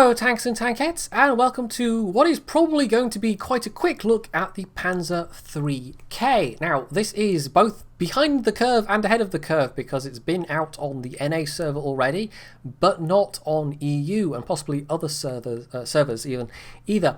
Hello tanks and tankettes, and welcome to what is probably going to be quite a quick look at the Pz.III. Now, this is both behind the curve and ahead of the curve because it's been out on the NA server already, but not on EU and possibly other servers either.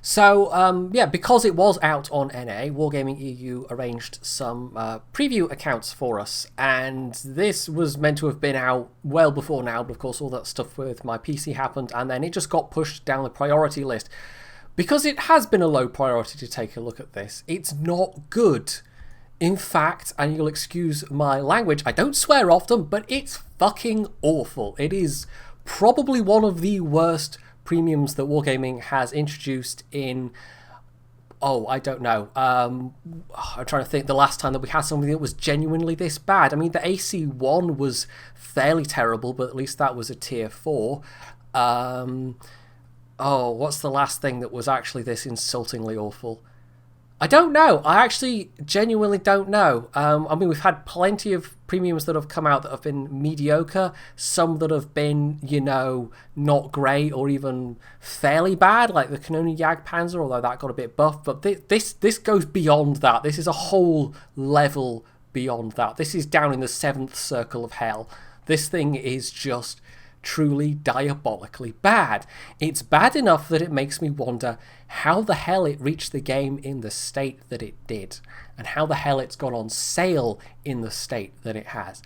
So, yeah, because it was out on NA, Wargaming EU arranged some preview accounts for us, and this was meant to have been out well before now, but of course all that stuff with my PC happened, and then it just got pushed down the priority list. Because it has been a low priority to take a look at this, it's not good. In fact, and you'll excuse my language, I don't swear often, but it's fucking awful. It is probably one of the worst premiums that Wargaming has introduced in, I don't know, I'm trying to think the last time that we had something that was genuinely this bad. I mean, the AC1 was fairly terrible, but at least that was a tier 4. What's the last thing that was actually this insultingly awful? I don't know. I actually genuinely don't know. I mean, we've had plenty of premiums that have come out that have been mediocre, some that have been, you know, not great or even fairly bad, like the Canoni Jagdpanzer, although that got a bit buffed. But this goes beyond that. This is a whole level beyond that. This is down in the 7th circle of hell. This thing is just truly diabolically bad. It's bad enough that it makes me wonder how the hell it reached the game in the state that it did, and how the hell it's gone on sale in the state that it has.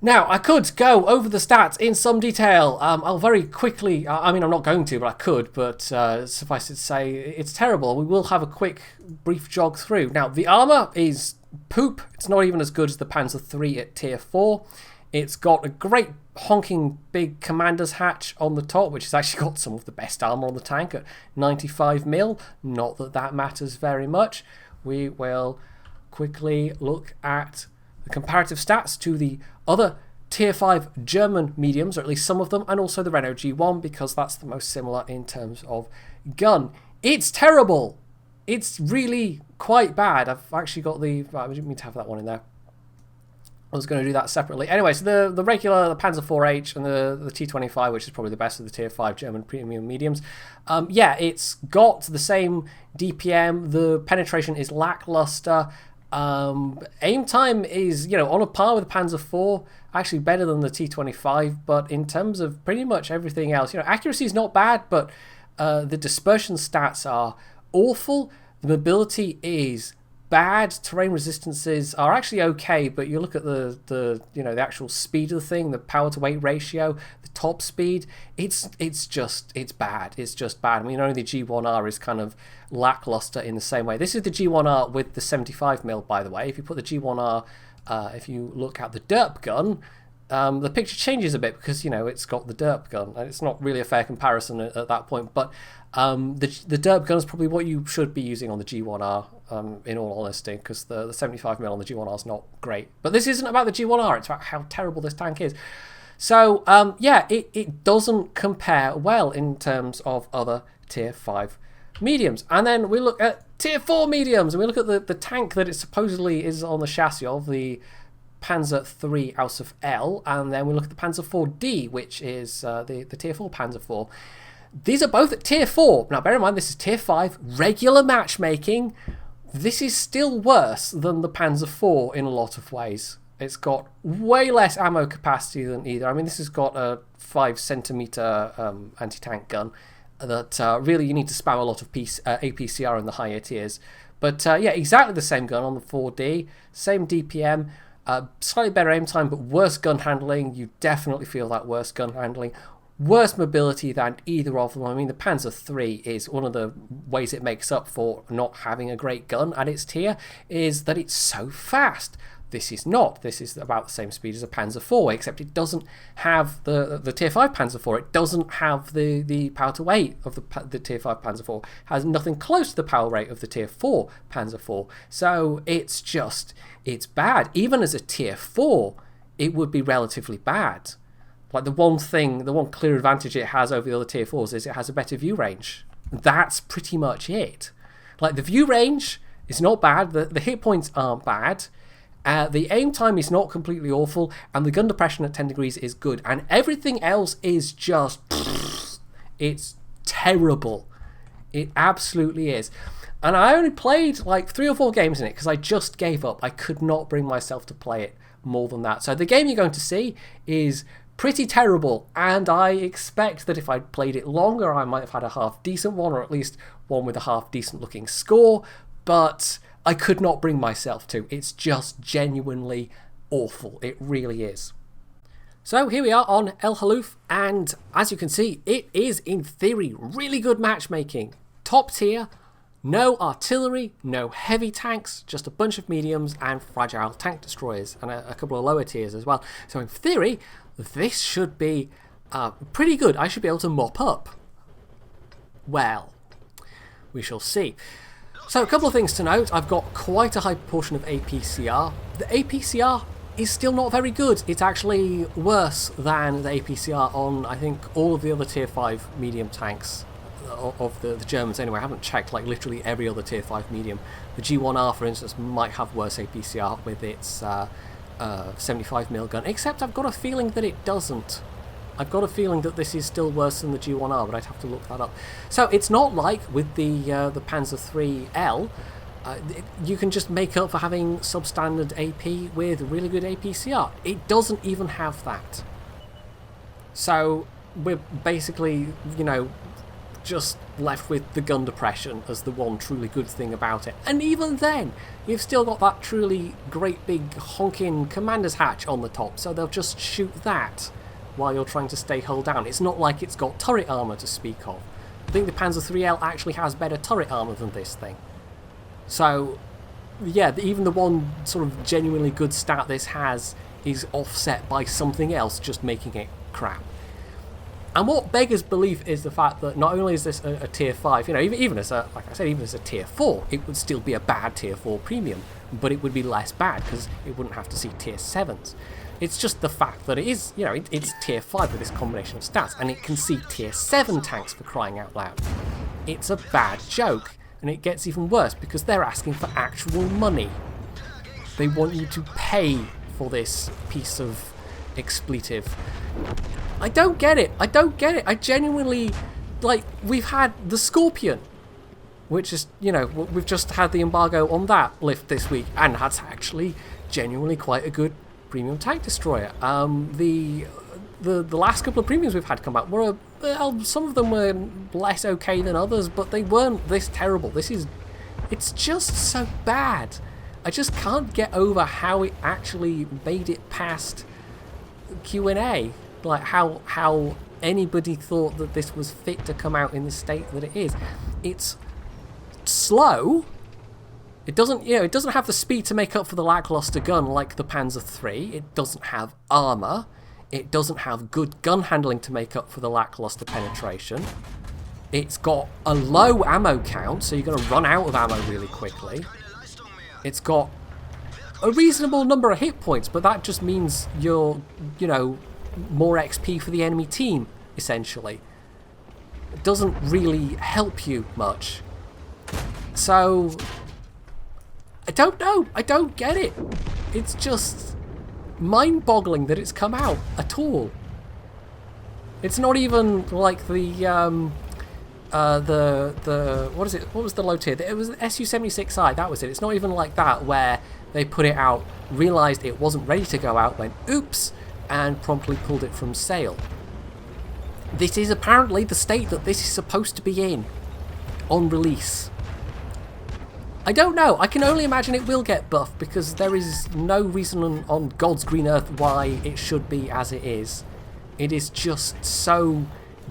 Now, I could go over the stats in some detail. I'll very quickly, I mean, I'm not going to, but I could, but suffice it to say, it's terrible. We will have a quick, brief jog through. Now, the armour is poop. It's not even as good as the Pz.III at tier 4. It's got a great honking big commander's hatch on the top, which has actually got some of the best armour on the tank at 95mm. Not that that matters very much. We will quickly look at the comparative stats to the other tier 5 German mediums, or at least some of them, and also the Renault G1, because that's the most similar in terms of gun. It's terrible. It's really quite bad. I've actually got the... I didn't mean to have that one in there. I was going to do that separately. Anyway, so the regular, the Panzer IV-H and the T25, which is probably the best of the tier 5 German premium mediums. Yeah, it's got the same DPM. The penetration is lackluster. Aim time is, you know, on a par with the Panzer IV, actually better than the T25, but in terms of pretty much everything else, you know, accuracy is not bad, but the dispersion stats are awful. The mobility is bad. Terrain resistances are actually okay, but you look at the you know, the actual speed of the thing, the power to weight ratio, the top speed, it's bad. It's just bad. I mean, only the G1R is kind of lackluster in the same way. This is the G1R with the 75mm, by the way. If you put the G1R, if you look at the derp gun, the picture changes a bit because, you know, it's got the derp gun. It's not really a fair comparison at that point, but the derp gun is probably what you should be using on the G1R, in all honesty, because the 75mm on the G1R is not great. But this isn't about the G1R, it's about how terrible this tank is. So, yeah, it doesn't compare well in terms of other tier 5 mediums. And then we look at tier 4 mediums, and we look at the tank that it supposedly is on the chassis of, the Pz.III Ausf L, and then we look at the Panzer IV-D, which is the tier 4 Panzer IV. These are both at tier 4. Now, bear in mind, this is tier 5, regular matchmaking. This is still worse than the Panzer IV in a lot of ways. It's got way less ammo capacity than either. I mean, this has got a 5cm anti-tank gun that really you need to spam a lot of APCR in the higher tiers. But yeah, exactly the same gun on the 4D, same DPM, slightly better aim time, but worse gun handling. You definitely feel that worse gun handling. Worse mobility than either of them. I mean, the Pz.III is one of the ways it makes up for not having a great gun at its tier, is that it's so fast. This is not. This is about the same speed as a Panzer IV, except it doesn't have the tier 5 Panzer IV. It doesn't have the power to weight of the tier 5 Panzer IV. It has nothing close to the power rate of the tier 4 Panzer IV. So it's bad. Even as a tier 4, it would be relatively bad. Like, the one clear advantage it has over the other tier 4s is it has a better view range. That's pretty much it. Like, the view range is not bad, the hit points aren't bad, the aim time is not completely awful, and the gun depression at 10 degrees is good, and everything else is just It's terrible. It absolutely is. And I only played like 3 or 4 games in it because I just gave up. I could not bring myself to play it more than that. So the game you're going to see is pretty terrible, and I expect that if I'd played it longer I might have had a half decent one, or at least one with a half decent looking score, but I could not bring myself to. It's just genuinely awful. It really is. So here we are on El Haluf, and as you can see, it is in theory really good matchmaking. Top tier, no artillery, no heavy tanks, just a bunch of mediums and fragile tank destroyers, and a couple of lower tiers as well. So in theory, this should be pretty good. I should be able to mop up. Well, we shall see. So a couple of things to note. I've got quite a high proportion of APCR. The APCR is still not very good. It's actually worse than the APCR on, I think, all of the other tier 5 medium tanks of the Germans anyway. I haven't checked like literally every other tier 5 medium. The G1R, for instance, might have worse APCR with its 75mm gun, except I've got a feeling that it doesn't. I've got a feeling that this is still worse than the G1R, but I'd have to look that up. So it's not like with the Pz.III, you can just make up for having substandard AP with really good APCR. It doesn't even have that. So we're basically, you know, just left with the gun depression as the one truly good thing about it. And even then, you've still got that truly great big honking commander's hatch on the top, so they'll just shoot that while you're trying to stay hull down. It's not like it's got turret armour to speak of. I think the Pz.III actually has better turret armour than this thing. So, yeah, even the one sort of genuinely good stat this has is offset by something else just making it crap. And what beggars belief is the fact that not only is this a tier 5, you know, even as a, like I said, even as a tier 4, it would still be a bad tier 4 premium, but it would be less bad because it wouldn't have to see tier 7s. It's just the fact that it is, you know, it's tier 5 with this combination of stats, and it can see tier 7 tanks, for crying out loud. It's a bad joke, and it gets even worse because they're asking for actual money. They want you to pay for this piece of expletive. I don't get it. I don't get it. I genuinely, like, we've had the Scorpion, which is, you know, we've just had the embargo on that lift this week, and that's actually genuinely quite a good premium tank destroyer. The last couple of premiums we've had come out were, well, some of them were less okay than others, but they weren't this terrible. It's just so bad. I just can't get over how it actually made it past Q&A. Like how anybody thought that this was fit to come out in the state that it is. It's slow. It doesn't, you know, it doesn't have the speed to make up for the lackluster gun like the Pz.III. It doesn't have armor. It doesn't have good gun handling to make up for the lackluster penetration. It's got a low ammo count, so you're going to run out of ammo really quickly. It's got a reasonable number of hit points, but that just means you're, you know, more XP for the enemy team, essentially. It doesn't really help you much. So, I don't know. I don't get it. It's just mind-boggling that it's come out at all. It's not even like the what is it? What was the low tier? It was the SU-76I. That was it. It's not even like that where they put it out, realised it wasn't ready to go out, went oops, and promptly pulled it from sale. This is apparently the state that this is supposed to be in on release. I don't know. I can only imagine it will get buffed because there is no reason on God's green earth why it should be as it is. It is just so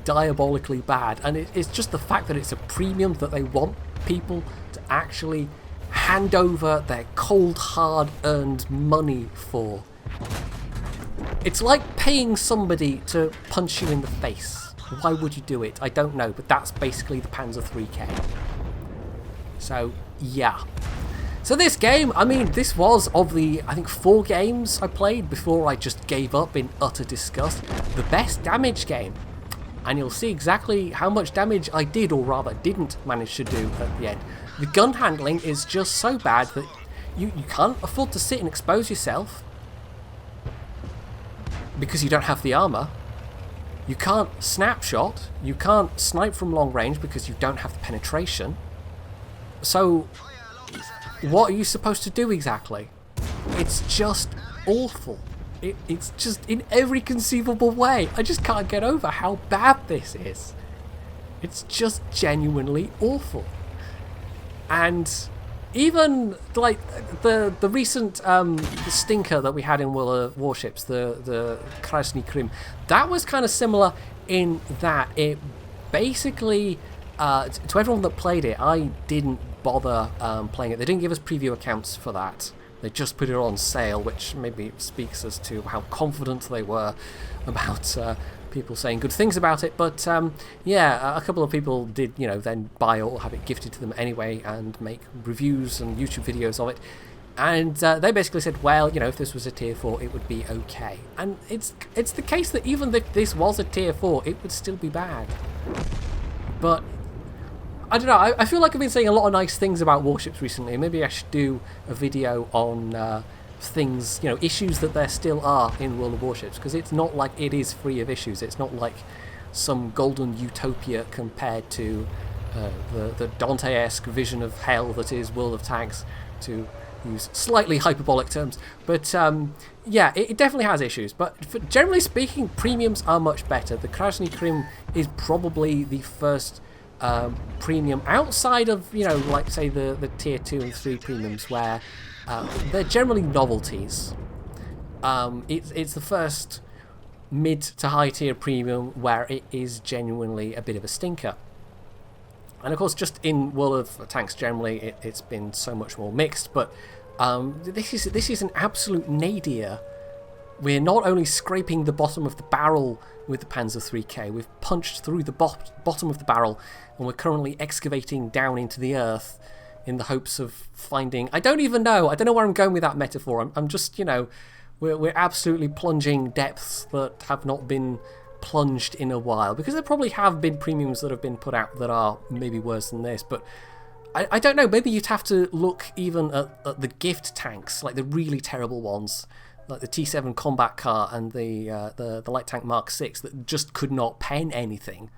diabolically bad, and it's just the fact that it's a premium that they want people to actually hand over their cold, hard-earned money for. It's like paying somebody to punch you in the face. Why would you do it? I don't know, but that's basically the Pz.III. So, yeah. So this game, I mean, this was of the, I think, 4 games I played before I just gave up in utter disgust, the best damage game. And you'll see exactly how much damage I did, or rather didn't manage to do at the end. The gun handling is just so bad that you can't afford to sit and expose yourself because you don't have the armor. You can't snapshot. You can't snipe from long range because you don't have the penetration. So, what are you supposed to do exactly? It's just awful. It's just in every conceivable way. I just can't get over how bad this is. It's just genuinely awful. And even like the recent stinker that we had in World of Warships, the Krasny Krim, that was kind of similar in that it basically, to everyone that played it, I didn't bother playing it. They didn't give us preview accounts for that. They just put it on sale, which maybe speaks as to how confident they were about people saying good things about it. But yeah, a couple of people did, you know, then buy or have it gifted to them anyway and make reviews and YouTube videos of it. And they basically said, well, you know, if this was a tier 4, it would be okay. And it's the case that even if this was a tier 4, it would still be bad. But I don't know, I feel like I've been saying a lot of nice things about warships recently. Maybe I should do a video on things, you know, issues that there still are in World of Warships, because it's not like it is free of issues. It's not like some golden utopia compared to the Dante-esque vision of hell that is World of Tanks, to use slightly hyperbolic terms. But yeah, it definitely has issues. But generally speaking, premiums are much better. The Krasny Krim is probably the first premium outside of, you know, like say the tier 2 and 3 premiums where they're generally novelties. It's the first mid to high tier premium where it is genuinely a bit of a stinker. And of course, just in World of Tanks generally, it's been so much more mixed. But this is an absolute nadir. We're not only scraping the bottom of the barrel with the Pz.III, we've punched through the bottom of the barrel, and we're currently excavating down into the earth in the hopes of finding... I don't know where I'm going with that metaphor. I'm just, you know, we're absolutely plunging depths that have not been plunged in a while, because there probably have been premiums that have been put out that are maybe worse than this, but I don't know, maybe you'd have to look even at the gift tanks, like the really terrible ones, like the T7 combat car and the light tank Mark 6 that just could not pen anything.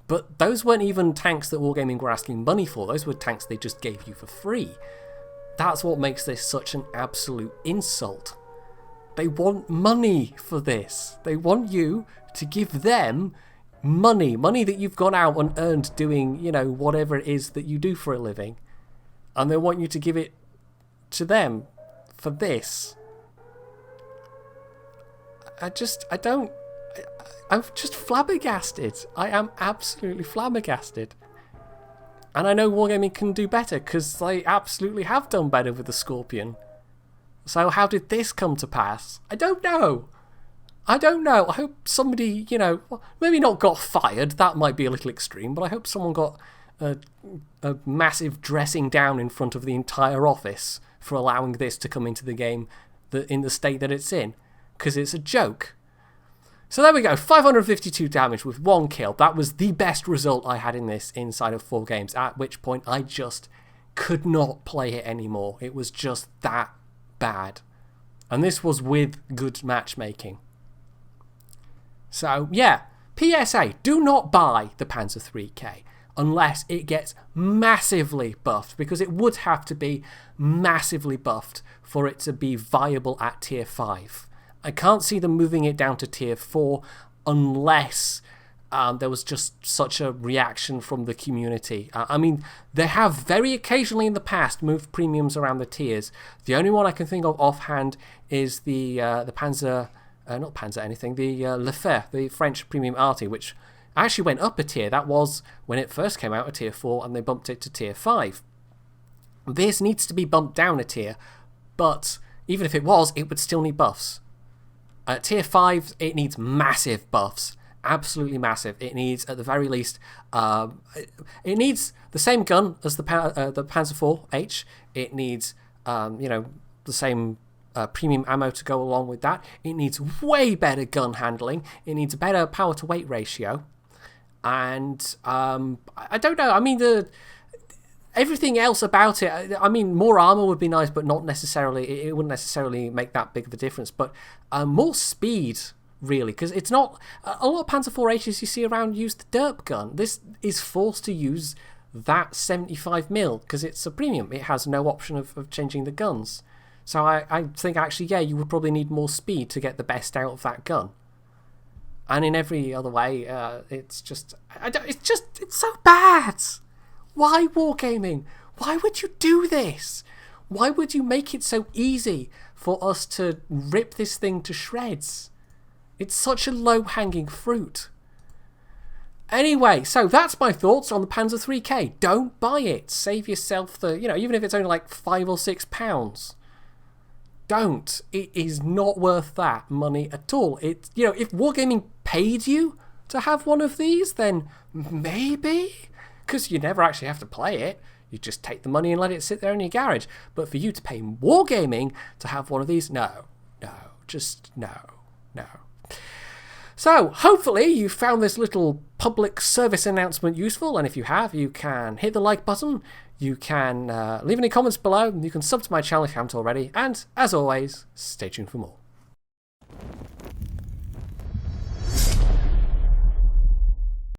But those weren't even tanks that Wargaming were asking money for. Those were tanks they just gave you for free. That's what makes this such an absolute insult. They want money for this. They want you to give them money that you've gone out and earned doing, you know, whatever it is that you do for a living. And they want you to give it to them for this. I'm just flabbergasted. I am absolutely flabbergasted. And I know Wargaming can do better, because they absolutely have done better with the Scorpion. So how did this come to pass? I don't know. I hope somebody, you know, maybe not got fired, that might be a little extreme, but I hope someone got a massive dressing down in front of the entire office for allowing this to come into the game in the state that it's in. Because it's a joke. So there we go, 552 damage with 1 kill. That was the best result I had in this inside of 4 games, at which point I just could not play it anymore. It was just that bad. And this was with good matchmaking. So yeah, PSA, do not buy the Pz.III unless it gets massively buffed, because it would have to be massively buffed for it to be viable at tier 5. I can't see them moving it down to tier 4 unless there was just such a reaction from the community. I mean, they have very occasionally in the past moved premiums around the tiers. The only one I can think of offhand is the Panzer, not Panzer anything, the Le Fer, the French premium arty, which actually went up a tier. That was when it first came out at tier 4, and they bumped it to tier 5. This needs to be bumped down a tier, but even if it was, it would still need buffs. At tier 5, it needs massive buffs. Absolutely massive. It needs, at the very least, it needs the same gun as the Panzer IV-H. It needs, you know, the same premium ammo to go along with that. It needs way better gun handling. It needs a better power-to-weight ratio. And I don't know. I mean, everything else about it, I mean, more armor would be nice, but not necessarily, it wouldn't necessarily make that big of a difference. But more speed really, because it's not... A lot of Panzer IV-Hs you see around use the derp gun. This is forced to use that 75mm because it's a premium. It has no option of changing the guns. So I think actually, yeah, you would probably need more speed to get the best out of that gun. And in every other way, it's just... It's so bad! Why wargaming? Why would you do this? Why would you make it so easy for us to rip this thing to shreds? It's such a low-hanging fruit. Anyway, so that's my thoughts on the Panzer IIIK. Don't buy it. Save yourself the, even if it's only like £5 or £6. Don't. It is not worth that money at all. If Wargaming paid you to have one of these, then maybe, because you never actually have to play it. You just take the money and let it sit there in your garage. But for you to pay Wargaming to have one of these, no. So, hopefully you found this little public service announcement useful, and if you have, you can hit the like button, you can leave any comments below, and you can sub to my channel if you haven't already, and, as always, stay tuned for more.